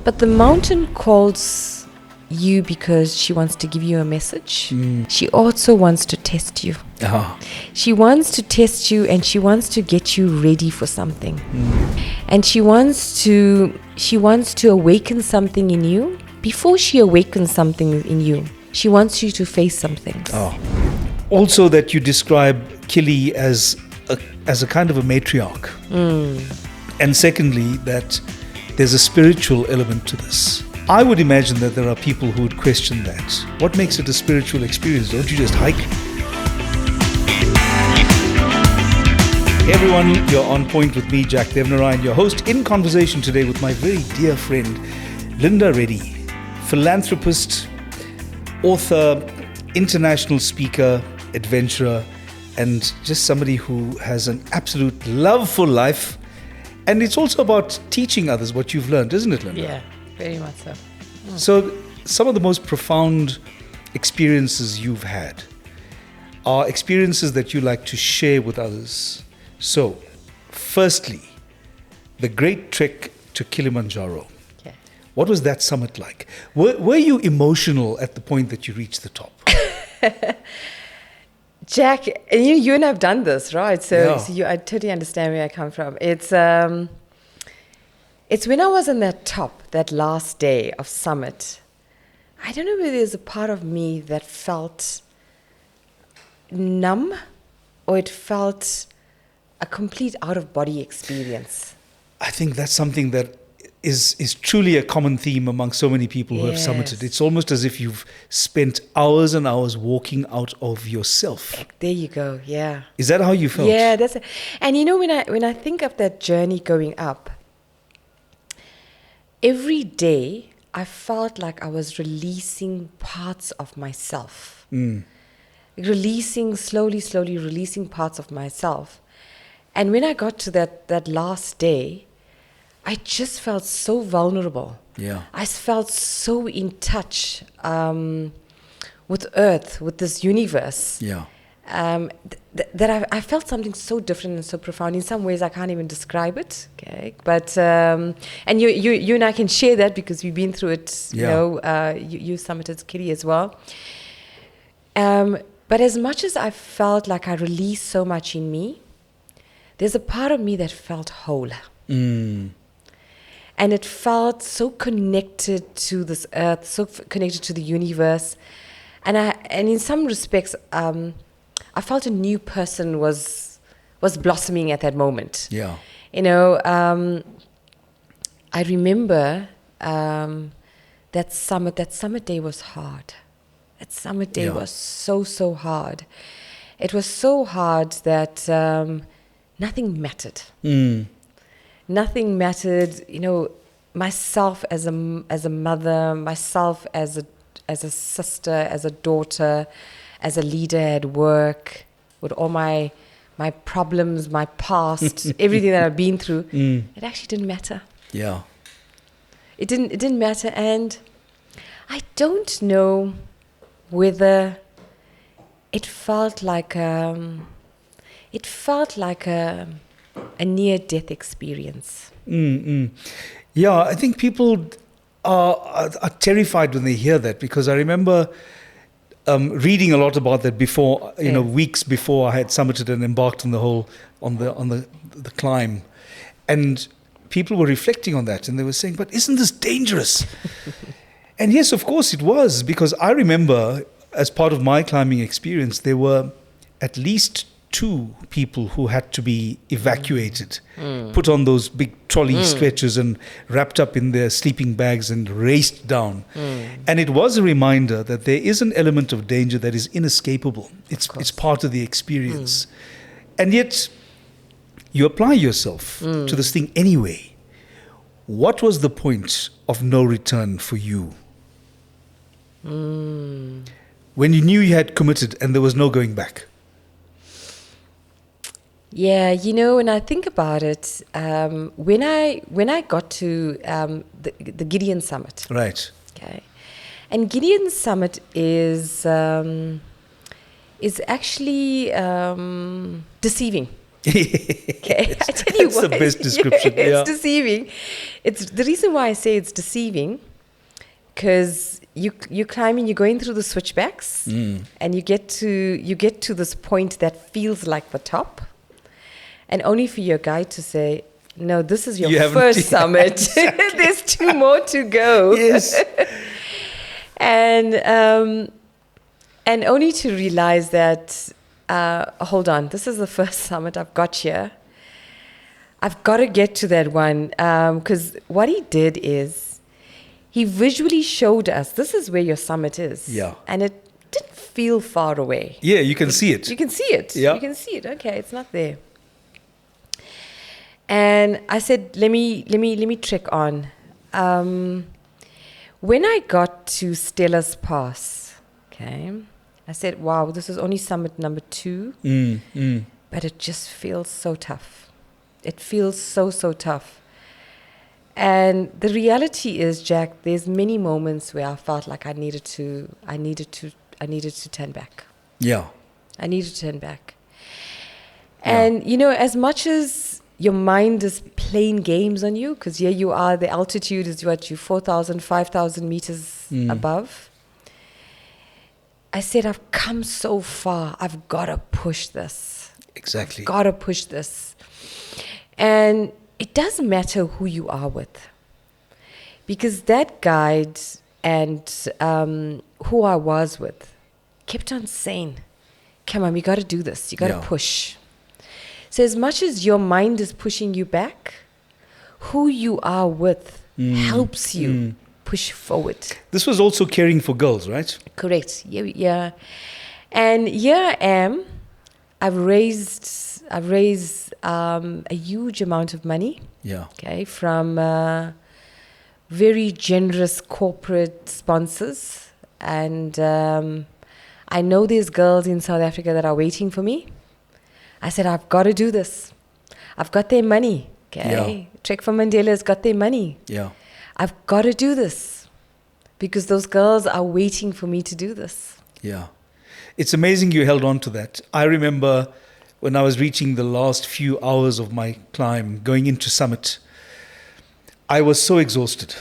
But the mountain calls you because she wants to give you a message. She also wants to test you. She wants to test you, and she wants to get you ready for something. And she wants to awaken something in you. Before she awakens something in you, she wants you to face some things. Also, that you describe Kili as a kind of a matriarch. And secondly, that there's a spiritual element to this. I would imagine that there are people who would question that. What makes it a spiritual experience? Don't you just hike? Hey everyone, you're on point with me, Jack Devnarayan, your host, in conversation today with my very dear friend, Reddy, philanthropist, author, international speaker, adventurer, and just somebody who has an absolute love for life. And it's also about teaching others what you've learned, isn't it, Linda? Yeah, very much so. So some of the most profound experiences you've had are experiences that you like to share with others. So, firstly, the great trek to Kilimanjaro. Okay. What was that summit like? Were you emotional at the point that you reached the top? Jack, you and I have done this, right? So I totally understand where I come from. It's when I was on that top, that last day of summit. I don't know whether there's a part of me that felt numb, or it felt a complete out-of-body experience. I think that's something that is truly a common theme among so many people who have summited. It's almost as if you've spent hours and hours walking out of yourself. There you go, yeah. Is that how you felt? Yeah, that's it. And you know, when I think of that journey going up, every day I felt like I was releasing parts of myself. Slowly releasing parts of myself. And when I got to that last day, I just felt so vulnerable. Yeah. I felt so in touch with Earth, with this universe. Yeah. That I felt something so different and so profound. In some ways, I can't even describe it. Okay, but and you and I can share that because we've been through it. You know, you summited Kili as well. But as much as I felt like I released so much in me, there's a part of me that felt whole. And it felt so connected to this earth, so connected to the universe. And in some respects, I felt a new person was blossoming at that moment. Yeah. You know, I remember that summit day was hard. That summit day was so hard. It was so hard that nothing mattered. Nothing mattered. You know, myself as a mother, myself as a sister, as a daughter, as a leader at work, with all my problems, my past, everything that I've been through, it actually didn't matter. Yeah. It didn't matter, and I don't know whether it felt like a near-death experience. Yeah, I think people are terrified when they hear that, because I remember reading a lot about that before, weeks before I had summited and embarked on the climb, and people were reflecting on that, and they were saying, "But isn't this dangerous?" And yes, of course it was, because I remember, as part of my climbing experience, there were at least 2 people who had to be evacuated, put on those big trolley stretchers and wrapped up in their sleeping bags and raced down. And it was a reminder that there is an element of danger that is inescapable. It's part of the experience. And yet, you apply yourself to this thing anyway. What was the point of no return for you? When you knew you had committed and there was no going back? Yeah, when I think about it, when I got to the Gideon Summit, Right. Okay, and Gideon Summit is actually deceiving. Okay, I tell you That's the why. best description. It's Yeah. deceiving. It's the reason why I say it's deceiving, because you're climbing, you're going through the switchbacks, and you get to this point that feels like the top, and only for your guide to say, "No, this is your You haven't- first yeah, summit. There's 2 more to go." Yes. And only to realize that, hold on, this is the first summit I've got here. I've got to get to that one, because what he did is he visually showed us, this is where your summit is. Yeah. And it didn't feel far away. Yeah, you can see it. You can see it. Yeah. You can see it. Okay, it's not there. And I said, let me trek on. When I got to Stella's Pass, okay, I said, wow, this is only summit number 2, but it just feels so tough. It feels so tough. And the reality is, Jack, there's many moments where I felt like I needed to turn back. Yeah. I needed to turn back. Yeah. And, as much as your mind is playing games on you, because here you are, the altitude is what, you 4,000, 5,000 meters above. I said, I've come so far. I've got to push this. Exactly. Got to push this. And it doesn't matter who you are with. Because that guide and who I was with kept on saying, come on, you got to do this. You got to push. So as much as your mind is pushing you back, who you are with helps you push forward. This was also caring for girls, right? Correct. Yeah. And here I am. I've raised a huge amount of money. Yeah. Okay, from very generous corporate sponsors, and I know there's girls in South Africa that are waiting for me. I said, I've got to do this. I've got their money. Okay, Trek for Mandela has got their money. Yeah. I've got to do this because those girls are waiting for me to do this. Yeah. It's amazing you held on to that. I remember when I was reaching the last few hours of my climb, going into summit, I was so exhausted.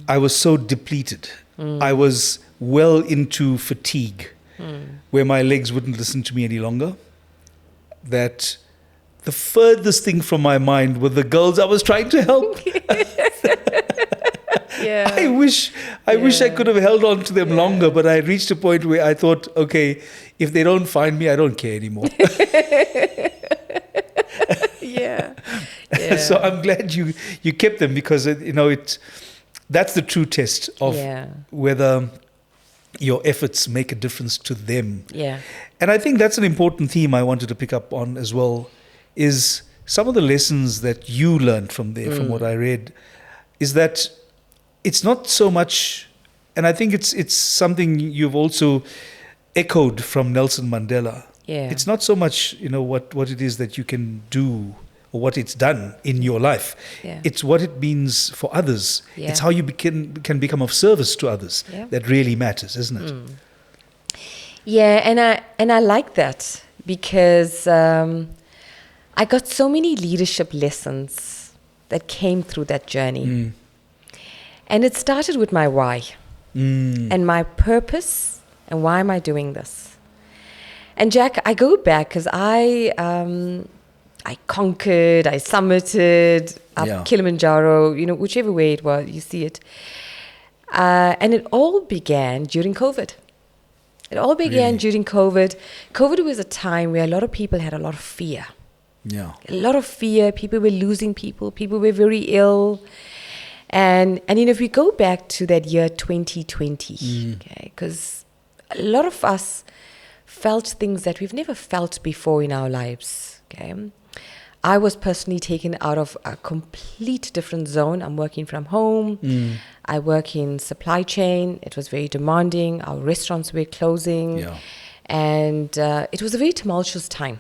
I was so depleted. I was well into fatigue, where my legs wouldn't listen to me any longer. That the furthest thing from my mind were the girls I was trying to help. Yeah. I wish I could have held on to them longer, but I reached a point where I thought, okay, if they don't find me, I don't care anymore. Yeah. So I'm glad you kept them, because that's the true test of whether your efforts make a difference to them. Yeah. And I think that's an important theme I wanted to pick up on as well, is some of the lessons that you learned from there, from what I read, is that it's not so much, and I think it's something you've also echoed from Nelson Mandela. Yeah. It's not so much, what it is that you can do or what it's done in your life. Yeah. It's what it means for others. Yeah. It's how you can become of service to others that really matters, isn't it? Yeah, and I like that because I got so many leadership lessons that came through that journey. And it started with my why and my purpose and why am I doing this? And Jack, I go back because I conquered, I summited up Kilimanjaro, whichever way it was, you see it. And it all began during COVID. It all began during COVID. COVID was a time where a lot of people had a lot of fear. Yeah. A lot of fear. People were losing people. People were very ill. And if we go back to that year 2020, okay, because a lot of us felt things that we've never felt before in our lives, okay. I was personally taken out of a complete different zone. I'm working from home. I work in supply chain. It was very demanding. Our restaurants were closing. Yeah. And it was a very tumultuous time.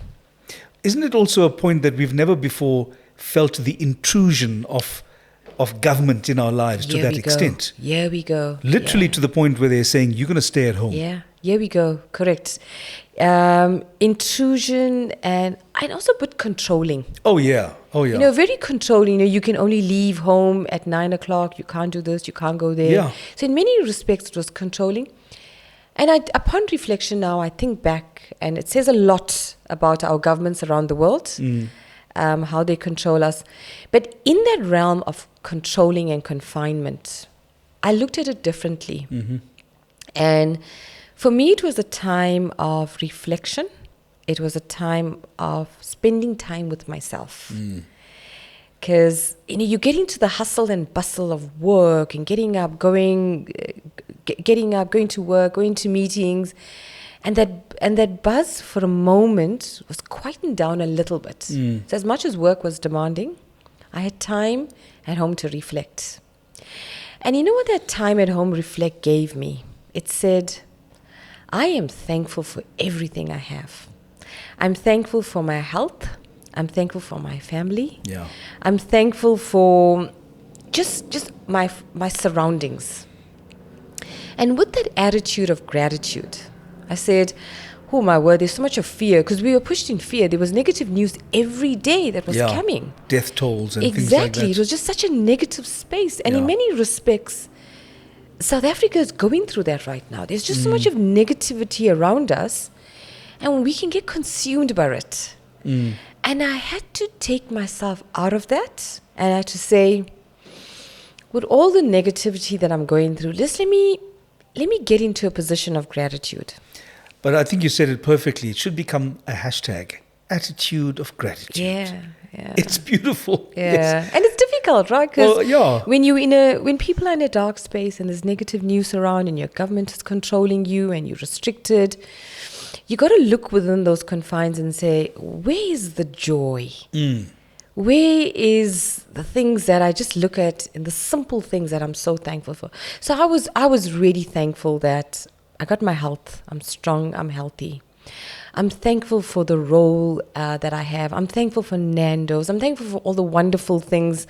Isn't it also a point that we've never before felt the intrusion of government in our lives to that extent? Here we go. Literally to the point where they're saying, you're going to stay at home. Yeah, here we go. Correct. intrusion, and also a bit controlling. Oh yeah. Very controlling. You can only leave home at 9 o'clock. You can't do this. You can't go there. Yeah. So in many respects, it was controlling. And upon reflection now, I think back, and it says a lot about our governments around the world, how they control us. But in that realm of controlling and confinement, I looked at it differently. Mm-hmm. And for me, it was a time of reflection. It was a time of spending time with myself. Because, you get into the hustle and bustle of work and getting up, going to work, going to meetings. And that buzz for a moment was quieting down a little bit. So as much as work was demanding, I had time at home to reflect. And you know what that time at home reflect gave me? It said, I am thankful for everything I have. I'm thankful for my health. I'm thankful for my family. Yeah. I'm thankful for just my surroundings. And with that attitude of gratitude, I said, oh my word, there's so much of fear, because we were pushed in fear. There was negative news every day that was coming. Death tolls and things like that. Exactly. It was just such a negative space. And in many respects, South Africa is going through that right now. There's just so much of negativity around us, and we can get consumed by it. And I had to take myself out of that, and I had to say, with all the negativity that I'm going through, let me get into a position of gratitude. But I think you said it perfectly. It should become a hashtag, attitude of gratitude. Yeah. It's beautiful. Yeah. Yes. And it's difficult, right? Because when when people are in a dark space and there's negative news around and your government is controlling you and you're restricted, you got to look within those confines and say, where is the joy? Where is the things that I just look at, and the simple things that I'm so thankful for? So I was really thankful that I got my health. I'm strong. I'm healthy. I'm thankful for the role that I have. I'm thankful for Nando's. I'm thankful for all the wonderful things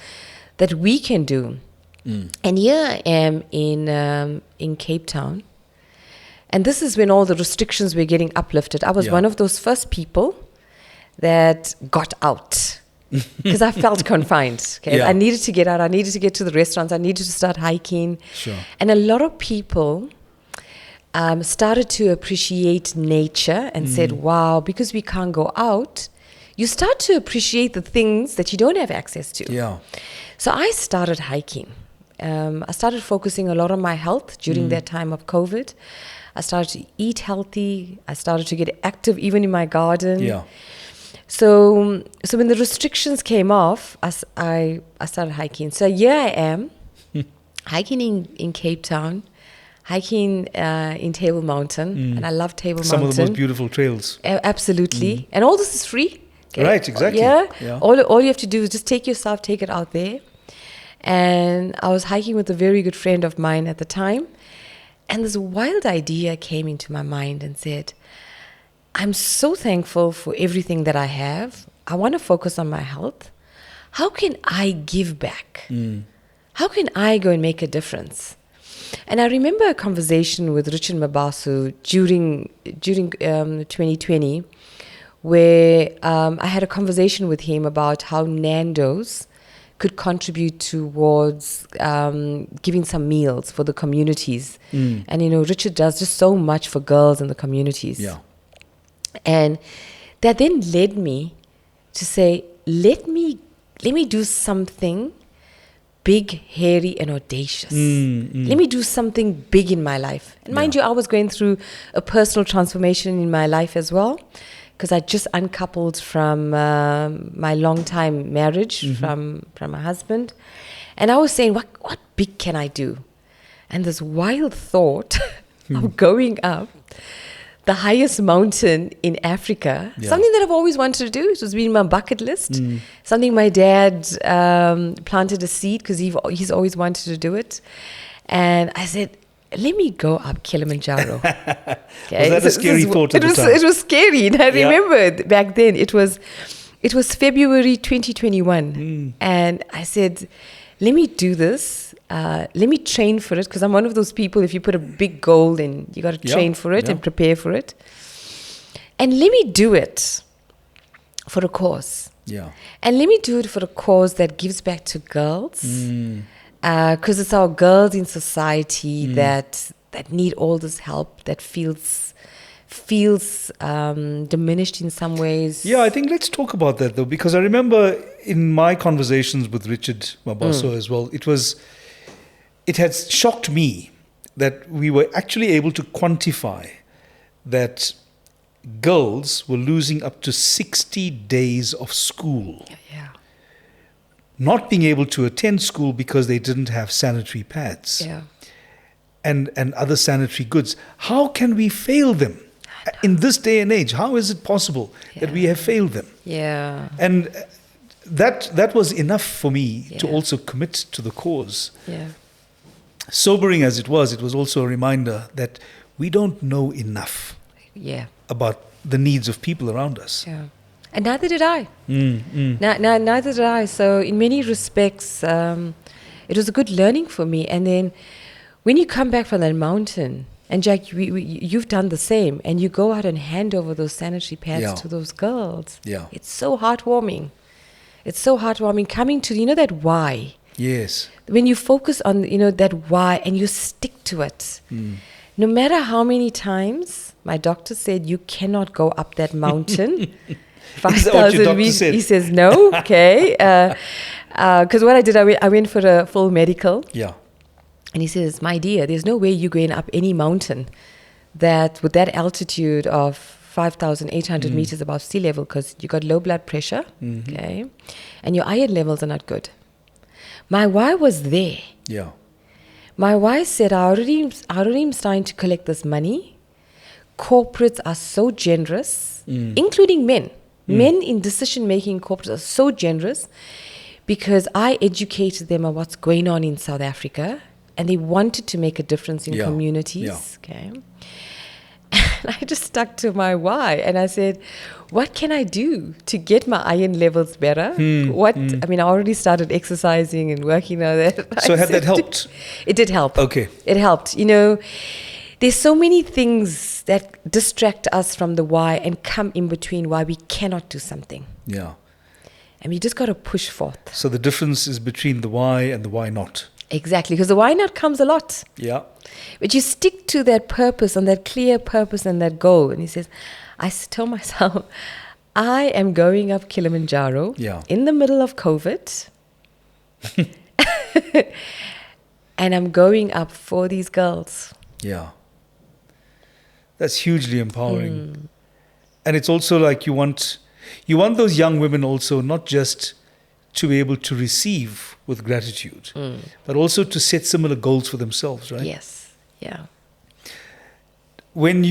that we can do. And here I am in Cape Town. And this is when all the restrictions were getting uplifted. I was one of those first people that got out because I felt confined. Okay? I needed to get out. I needed to get to the restaurants. I needed to start hiking. Sure. And a lot of people started to appreciate nature and said, wow, because we can't go out, you start to appreciate the things that you don't have access to. Yeah. So I started hiking. I started focusing a lot on my health during that time of COVID. I started to eat healthy. I started to get active even in my garden. Yeah. So when the restrictions came off, I started hiking. So here I am, hiking in Cape Town, hiking in Table Mountain, and I love Table Mountain. Some of the most beautiful trails. Absolutely. And all this is free. Okay? Right, exactly. Yeah. All you have to do is just take it out there. And I was hiking with a very good friend of mine at the time. And this wild idea came into my mind and said, I'm so thankful for everything that I have. I want to focus on my health. How can I give back? How can I go and make a difference? And I remember a conversation with Richard Mabasu during 2020, where I had a conversation with him about how Nando's could contribute towards giving some meals for the communities. And, Richard does just so much for girls in the communities. Yeah. And that then led me to say, let me do something big, hairy, and audacious. Let me do something big in my life. And mind you, I was going through a personal transformation in my life as well, because I just uncoupled from my long-time marriage from my husband. And I was saying, what big can I do? And this wild thought of going up the highest mountain in Africa, something that I've always wanted to do. It was been my bucket list. Something my dad planted a seed because he's always wanted to do it. And I said, let me go up Kilimanjaro. Okay? Was that a scary thought at the time? It was scary. And I remember back then, it was February 2021. And I said, let me do this. Let me train for it, because I'm one of those people, if you put a big goal in, you got to train for it and prepare for it. And let me do it for a cause. Yeah. And let me do it for a cause that gives back to girls. Because it's our girls in society that need all this help, that feels diminished in some ways. Yeah, I think let's talk about that though, because I remember in my conversations with Richard Mabaso as well, it had shocked me that we were actually able to quantify that girls were losing up to 60 days of school. Yeah. Not being able to attend school because they didn't have sanitary pads. Yeah. And other sanitary goods. How can we fail them in this day and age? How is it possible that we have failed them? Yeah. And that was enough for me to Yeah. also commit to the cause. Yeah. Sobering as it was also a reminder that we don't know enough Yeah. about the needs of people around us. Yeah. And neither did I. Neither did I. So in many respects, it was a good learning for me. And then when you come back from that mountain, and Jack, you've done the same, and you go out and hand over those sanitary pads to those girls. Yeah. It's so heartwarming. It's so heartwarming coming to, that why. Yes. When you focus on, that why and you stick to it, no matter how many times my doctor said you cannot go up that mountain, Is that what your 5,000 doctor meters, said? he says no, okay. Because what I did, I went for a full medical. Yeah. And he says, my dear, there's no way you're going up any mountain that with that altitude of 5,800 meters above sea level, because you got low blood pressure, okay, and your iron levels are not good. My wife was there. Yeah. My wife said, I already am starting to collect this money. Corporates are so generous, including men. Men in decision-making corporates are so generous because I educated them on what's going on in South Africa, and they wanted to make a difference in communities. Okay. And I just stuck to my why, and I said, what can I do to get my iron levels better? I mean, I already started exercising and working on that. So had that helped? It did help. Okay. It helped. There's so many things that distract us from the why and come in between why we cannot do something. Yeah. And we just got to push forth. So the difference is between the why and the why not. Exactly, because the why not comes a lot. Yeah. But you stick to that purpose and that clear purpose and that goal. And he says, I told myself, I am going up Kilimanjaro in the middle of COVID. And I'm going up for these girls. Yeah. That's hugely empowering. And it's also like you want those young women also not just to be able to receive with gratitude, but also to set similar goals for themselves, right? Yes. Yeah. When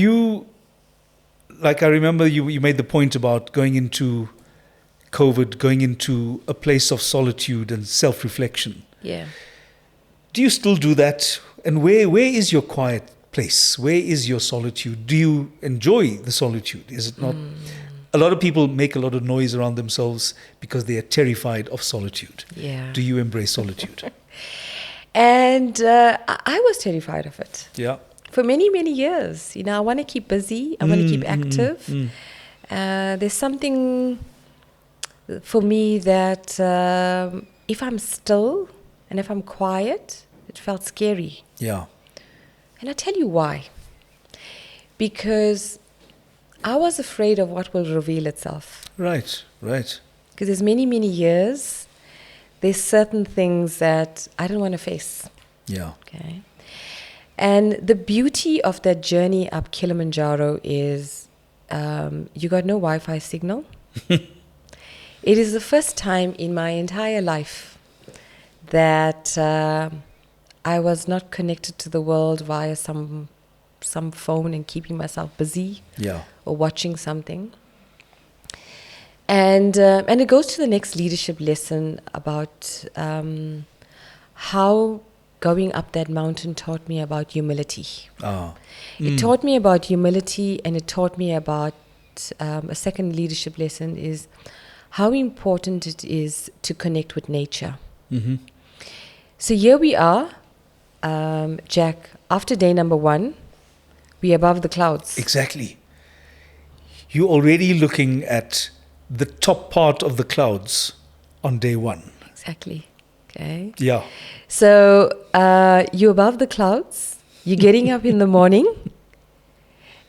I remember you made the point about going into COVID, going into a place of solitude and self-reflection. Yeah. Do you still do that? And where is your quiet place? Where is your solitude? Do you enjoy the solitude? Is it not? A lot of people make a lot of noise around themselves because they are terrified of solitude. Yeah. Do you embrace solitude? And I was terrified of it. Yeah. For many, many years. I want to keep busy. I want to keep active. There's something for me that if I'm still and if I'm quiet, it felt scary. Yeah. And I'll tell you why. Because I was afraid of what will reveal itself. Right. Because there's many, many years, there's certain things that I don't want to face. Yeah. Okay. And the beauty of that journey up Kilimanjaro is you got no Wi-Fi signal. It is the first time in my entire life that I was not connected to the world via some phone and keeping myself busy. Yeah. Or watching something. And it goes to the next leadership lesson about how going up that mountain taught me about humility. It taught me about humility, and it taught me about a second leadership lesson is how important it is to connect with nature. Mm-hmm. So here we are, Jack, after day number 1, we're above the clouds. Exactly. you're already looking at the top part of the clouds on day one. Exactly. Okay. Yeah. So you're above the clouds. You're getting up in the morning,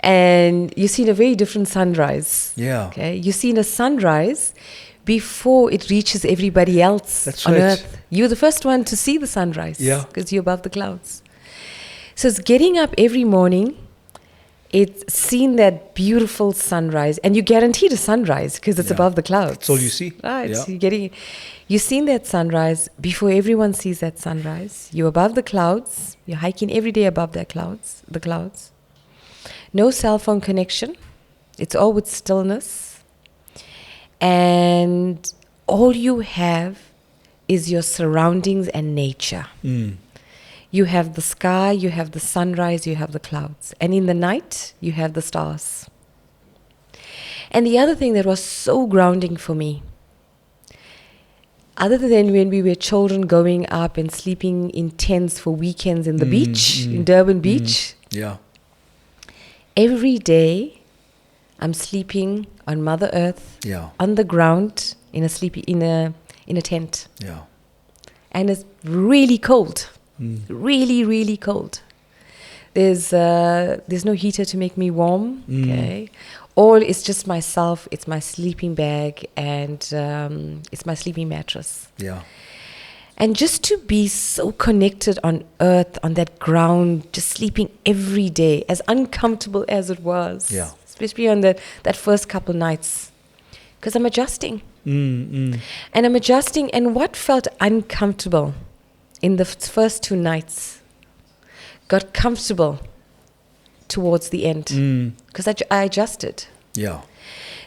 and you've seen a very different sunrise. Yeah. Okay. You've seen a sunrise before it reaches everybody else That's on right. Earth. You're the first one to see the sunrise. Yeah. Because you're above the clouds. So it's getting up every morning. It's seen that beautiful sunrise, and you're guaranteed a sunrise because it's Yeah. above the clouds. That's all you see. Right. Yeah. So you've seen that sunrise before everyone sees that sunrise. You're above the clouds. You're hiking every day above the clouds. No cell phone connection. It's all with stillness. And all you have is your surroundings and nature. Mm. You have the sky, you have the sunrise, you have the clouds. And in the night, you have the stars. And the other thing that was so grounding for me, other than when we were children going up and sleeping in tents for weekends in the beach, in Durban Beach, Yeah. every day I'm sleeping on Mother Earth, Yeah. on the ground, in a tent. Yeah. And it's really cold. Mm. Really, really cold. There's no heater to make me warm. Okay, all it's just myself. It's my sleeping bag and it's my sleeping mattress. Yeah. And just to be so connected on Earth, on that ground, just sleeping every day, as uncomfortable as it was. Yeah. Especially on that first couple nights, because I'm adjusting. And And I'm adjusting, and what felt uncomfortable in the first 2 nights got comfortable towards the end because I adjusted. Yeah.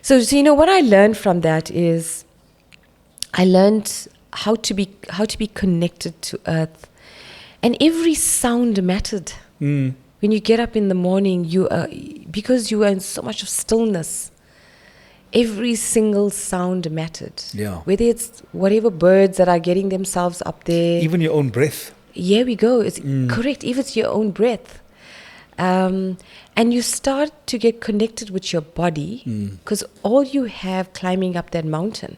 So what I learned from that is I learned how to be connected to Earth, and every sound mattered. When you get up in the morning, because you are in so much of stillness, every single sound mattered. Yeah. Whether it's whatever birds that are getting themselves up there. Even your own breath. Here we go. It's correct. Even it's your own breath. And you start to get connected with your body, because all you have climbing up that mountain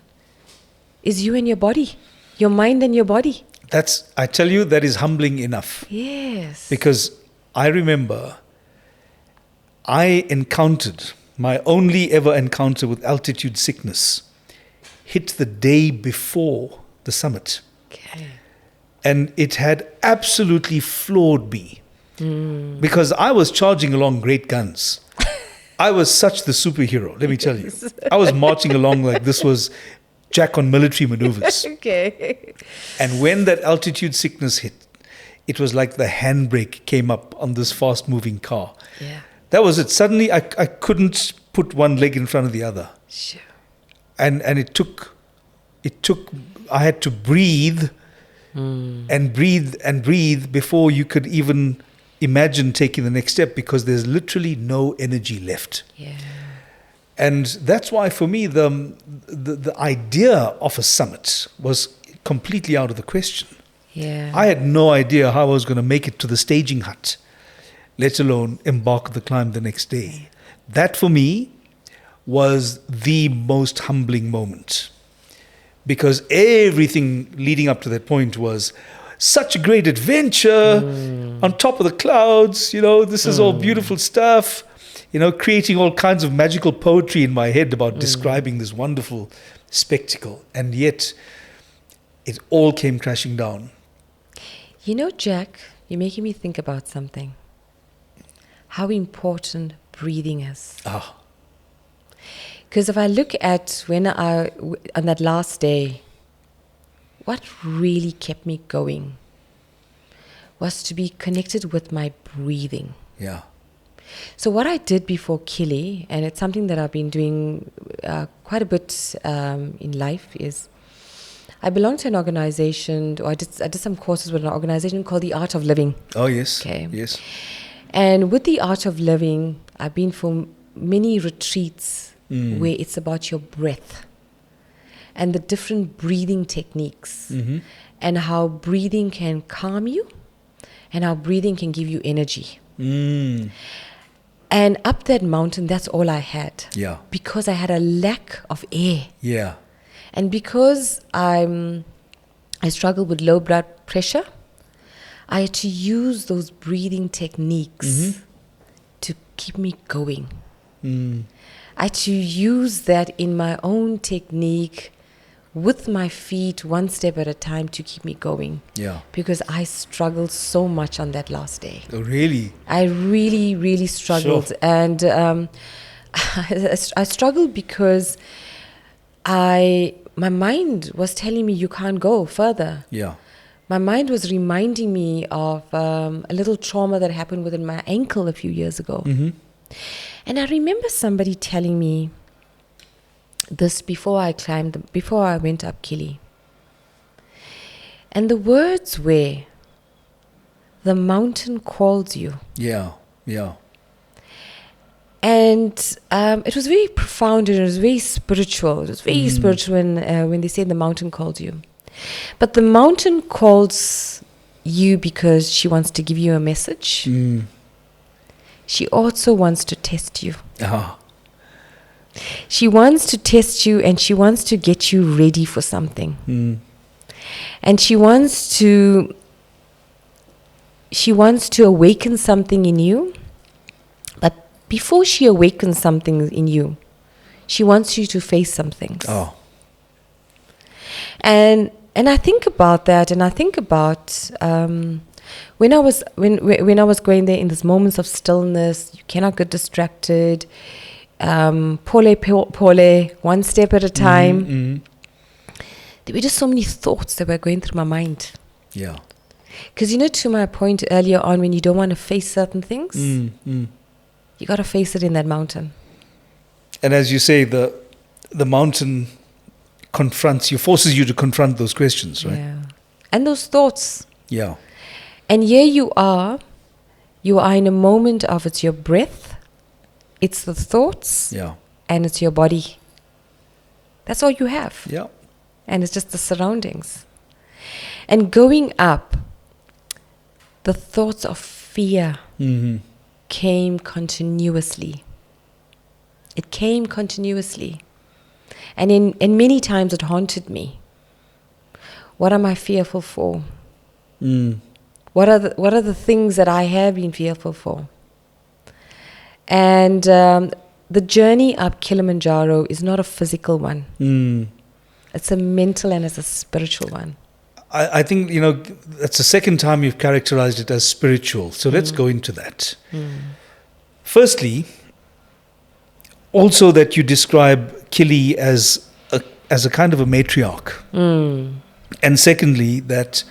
is you and your body, your mind and your body. I tell you, that is humbling enough. Yes. Because I remember I encountered my only ever encounter with altitude sickness hit the day before the summit. Okay. And it had absolutely floored me because I was charging along great guns. I was such the superhero, let me tell you. I was marching along like this was Jack on military maneuvers. Okay. And when that altitude sickness hit, it was like the handbrake came up on this fast moving car. Yeah. That was it. Suddenly I couldn't put one leg in front of the other. Sure. And it took, I had to breathe and breathe before you could even imagine taking the next step, because there's literally no energy left. Yeah. And that's why for me the idea of a summit was completely out of the question. Yeah. I had no idea how I was going to make it to the staging hut, let alone embark on the climb the next day. That for me was the most humbling moment, because everything leading up to that point was such a great adventure on top of the clouds. This is all beautiful stuff, creating all kinds of magical poetry in my head about describing this wonderful spectacle. And yet it all came crashing down. Jack, you're making me think about something. How important breathing is. Ah. Because if I look at on that last day, what really kept me going was to be connected with my breathing. Yeah. So what I did before Kili, and it's something that I've been doing quite a bit in life, is I belong to an organization, or I did some courses with an organization called The Art of Living. Oh, yes. Okay. Yes. And with The Art of Living, I've been for many retreats where it's about your breath and the different breathing techniques and how breathing can calm you and how breathing can give you energy. And up that mountain, that's all I had. Yeah. Because I had a lack of air. Yeah. And because I struggled with low blood pressure, I had to use those breathing techniques to keep me going. I had to use that in my own technique with my feet, one step at a time, to keep me going. Yeah. Because I struggled so much on that last day. Oh, really? I really, really struggled. Sure. And I struggled because my mind was telling me you can't go further. Yeah. My mind was reminding me of a little trauma that happened within my ankle a few years ago. And I remember somebody telling me this before I went up Kili. And the words were, the mountain calls you. Yeah. Yeah. And it was very profound and it was very spiritual. It was very spiritual when they said the mountain calls you. But the mountain calls you because she wants to give you a message. She also wants to test you. She wants to test you and she wants to get you ready for something. And she wants to awaken something in you. But before she awakens something in you, she wants you to face some things. And I think about that, and I think about when I was going there in these moments of stillness. You cannot get distracted. Pole, one step at a time. There were just so many thoughts that were going through my mind. Yeah. Because to my point earlier on, when you don't want to face certain things, you got to face it in that mountain. And as you say, the mountain confronts you, forces you to confront those questions, right? Yeah. And those thoughts. Yeah. And here you are in a moment of, it's your breath, it's the thoughts, and it's your body. That's all you have. Yeah. And it's just the surroundings. And going up, the thoughts of fear came continuously. It came continuously. And many times it haunted me. What am I fearful for? What are the things that I have been fearful for? And the journey up Kilimanjaro is not a physical one. It's a mental and it's a spiritual one. I think, that's the second time you've characterized it as spiritual. So let's go into that. Firstly, also that you describe Kili as a kind of a matriarch. And secondly, that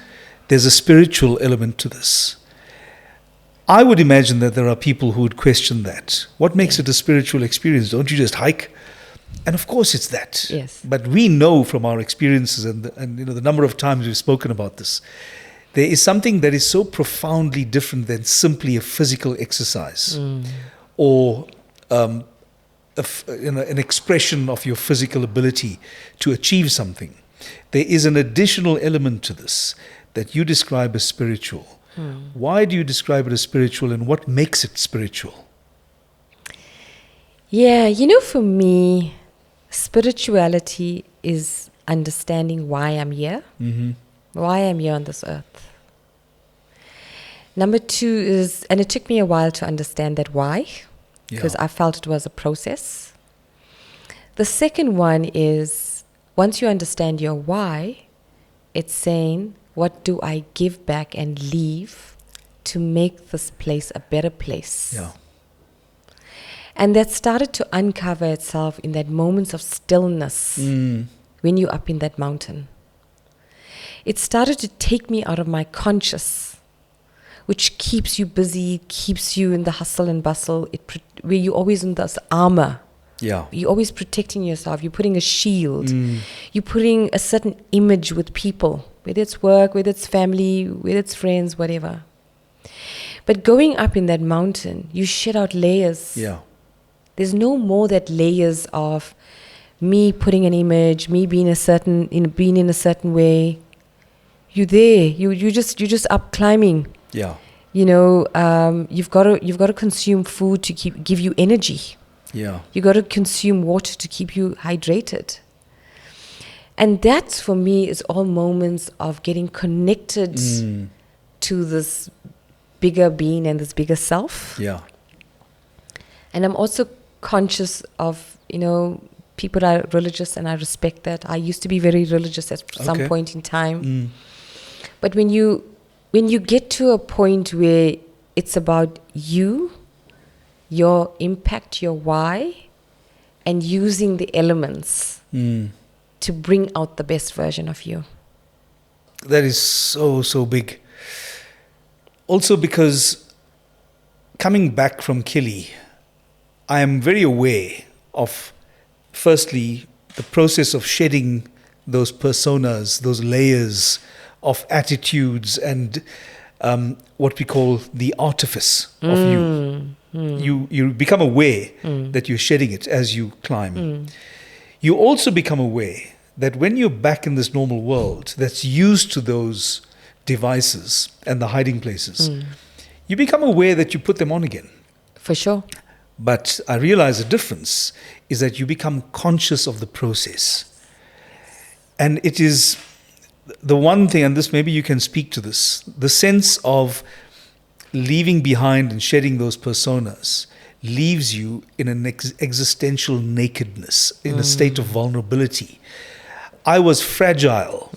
there's a spiritual element to this. I would imagine that there are people who would question that. What makes it a spiritual experience? Don't you just hike? And of course it's that. Yes. But we know from our experiences and the number of times we've spoken about this, there is something that is so profoundly different than simply a physical exercise or an expression of your physical ability to achieve something. There is an additional element to this that you describe as spiritual. Why do you describe it as spiritual, and what makes it spiritual? Yeah, for me, spirituality is understanding why I'm here, why I'm here on this earth. Number two is, and it took me a while to understand that why, because I felt it was a process. The second one is, once you understand your why, it's saying, what do I give back and leave to make this place a better place? Yeah. And that started to uncover itself in that moments of stillness when you're up in that mountain. It started to take me out of my conscious, which keeps you busy, keeps you in the hustle and bustle, where you're always in this armor. Yeah. You're always protecting yourself. You're putting a shield. You're putting a certain image with people, whether it's work, whether it's family, whether it's friends, whatever. But going up in that mountain, you shed out layers. Yeah. There's no more that layers of me putting an image, me being in a certain way. You're there. You just up climbing. Yeah. you've got to consume food to give you energy. Yeah. You got to consume water to keep you hydrated. And that, for me, is all moments of getting connected to this bigger being and this bigger self. Yeah. And I'm also conscious of, people are religious, and I respect that. I used to be very religious at some point in time. But when you get to a point where it's about you, your impact, your why, and using the elements to bring out the best version of you. That is so, so big. Also because coming back from Kili, I am very aware of, firstly, the process of shedding those personas, those layers of attitudes and what we call the artifice of you. You become aware that you're shedding it as you climb. You also become aware that when you're back in this normal world that's used to those devices and the hiding places, you become aware that you put them on again. For sure. But I realize the difference is that you become conscious of the process. And it is the one thing, and this maybe you can speak to this, the sense of leaving behind and shedding those personas leaves you in an existential nakedness, in a state of vulnerability. I was fragile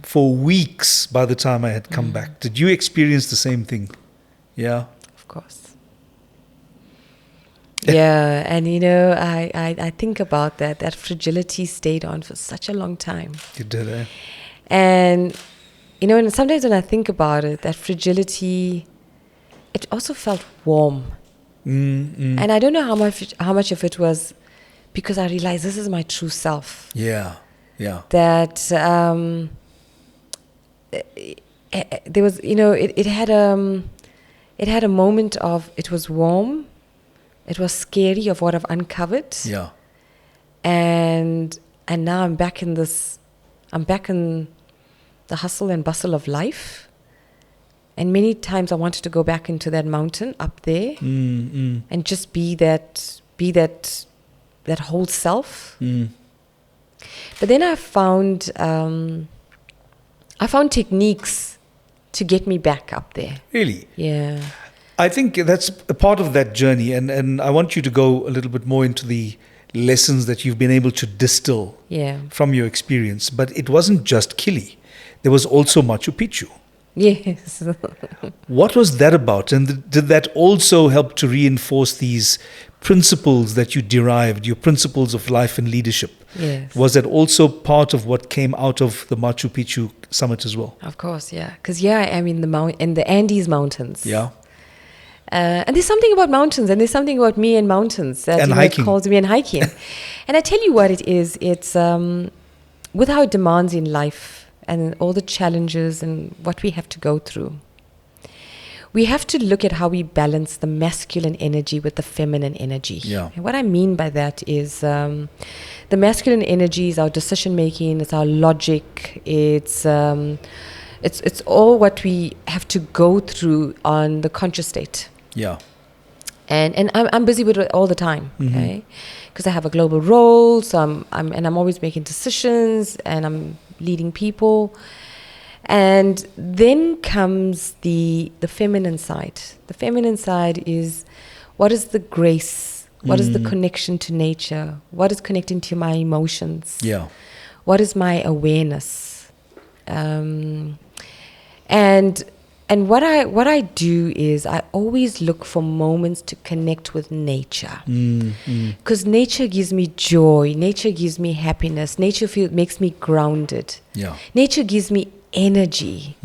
for weeks by the time I had come back. Did you experience the same thing? Yeah? Of course. Yeah, and I think about that. That fragility stayed on for such a long time. It did, eh? And, and sometimes when I think about it, that fragility, it also felt warm. And I don't know how much of it was because I realized this is my true self. Yeah, yeah. That there was, it had a moment of, it was warm, it was scary of what I've uncovered. Yeah. And now I'm back in the hustle and bustle of life. And many times I wanted to go back into that mountain up there and just be that whole self. But then I found techniques to get me back up there. Really? Yeah. I think that's a part of that journey, and I want you to go a little bit more into the lessons that you've been able to distill from your experience. But it wasn't just Kili. There was also Machu Picchu. Yes. What was that about? And did that also help to reinforce these principles that you derived, your principles of life and leadership? Yes. Was that also part of what came out of the Machu Picchu summit as well? Of course, yeah. Because I am in the Andes mountains. Yeah. And there's something about mountains, and there's something about me and mountains that hiking. Calls me, and hiking. And I tell you what it is. It's with how it demands in life and all the challenges and what we have to go through. We have to look at how we balance the masculine energy with the feminine energy. Yeah. And what I mean by that is the masculine energy is our decision making, it's our logic, it's all what we have to go through on the conscious state. Yeah. And I'm busy with it all the time, okay? Because I have a global role, so I'm always making decisions, and I'm leading people. And then comes the feminine side. The feminine side is, what is the grace? What is the connection to nature? What is connecting to my emotions? Yeah. What is my awareness? And what I do is I always look for moments to connect with nature, because nature gives me joy, nature gives me happiness, nature makes me grounded. Yeah. Nature gives me energy.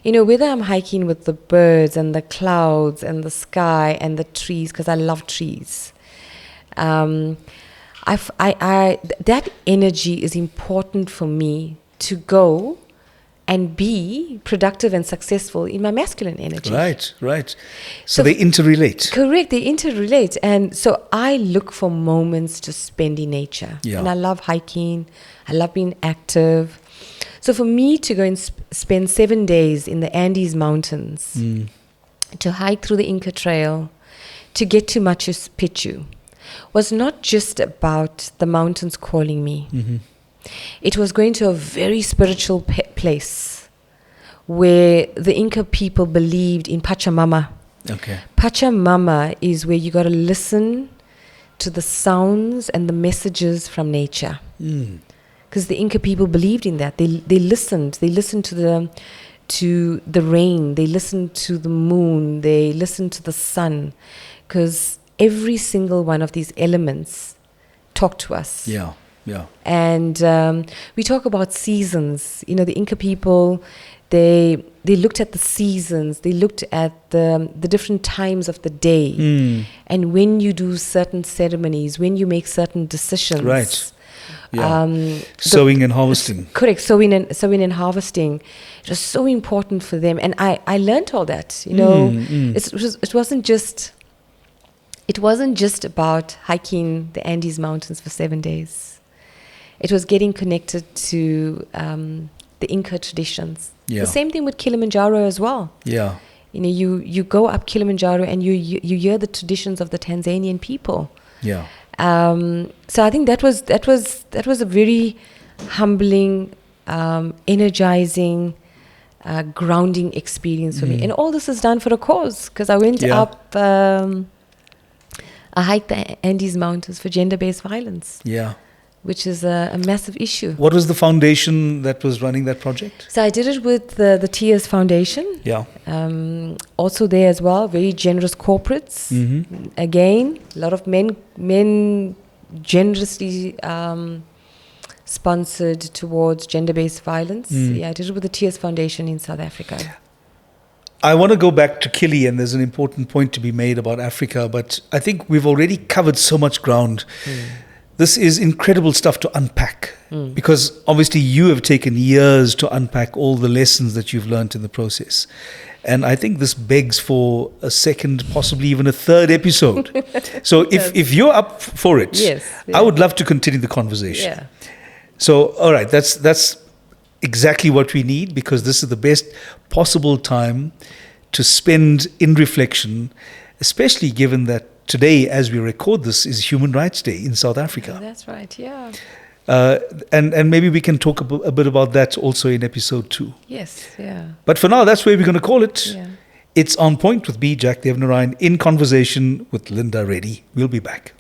Whether I'm hiking with the birds and the clouds and the sky and the trees, because I love trees. That energy is important for me to go and be productive and successful in my masculine energy. Right. So they interrelate. Correct, they interrelate. And so I look for moments to spend in nature. Yeah. And I love hiking. I love being active. So for me to go and spend 7 days in the Andes Mountains to hike through the Inca Trail, to get to Machu Picchu, was not just about the mountains calling me. Mm-hmm. It was going to a very spiritual place where the Inca people believed in Pachamama. Okay. Pachamama is where you got to listen to the sounds and the messages from nature. Because the Inca people believed in that. They listened. They listened to the rain. They listened to the moon. They listened to the sun. Because every single one of these elements talk to us. Yeah, yeah. And we talk about seasons. You know, the Inca people, they looked at the seasons. They looked at the different times of the day. And when you do certain ceremonies, when you make certain decisions. Right. Yeah. Sowing and harvesting. Correct. Sowing and harvesting. It was so important for them. And I learned all that. You know, it wasn't just about hiking the Andes Mountains for 7 days. It was getting connected to the Inca traditions. Yeah. The same thing with Kilimanjaro as well. Yeah. You know, you go up Kilimanjaro and you hear the traditions of the Tanzanian people. Yeah. So I think that was a very humbling, energizing, grounding experience for me. And all this is done for a cause, because I went up. I hiked the Andes Mountains for gender-based violence. Yeah. Which is a massive issue. What was the foundation that was running that project? So I did it with the Tears Foundation. Yeah. Also there as well, very generous corporates. Mm-hmm. Again, a lot of men generously sponsored towards gender-based violence. Yeah, I did it with the Tears Foundation in South Africa. I want to go back to Kili, and there's an important point to be made about Africa, but I think we've already covered so much ground. This is incredible stuff to unpack, because obviously you have taken years to unpack all the lessons that you've learned in the process. And I think this begs for a second, possibly even a third episode. So if you're up for it, yes, I would love to continue the conversation. Yeah. So, all right, that's exactly what we need, because this is the best possible time to spend in reflection, especially given that today, as we record this, is Human Rights Day in South Africa. Oh, that's right, yeah. And maybe we can talk a bit about that also in episode 2. Yes, yeah. But for now, that's where we're going to call it. Yeah. It's On Point with me, Jack Devnarayan, in conversation with Linda Reddy. We'll be back.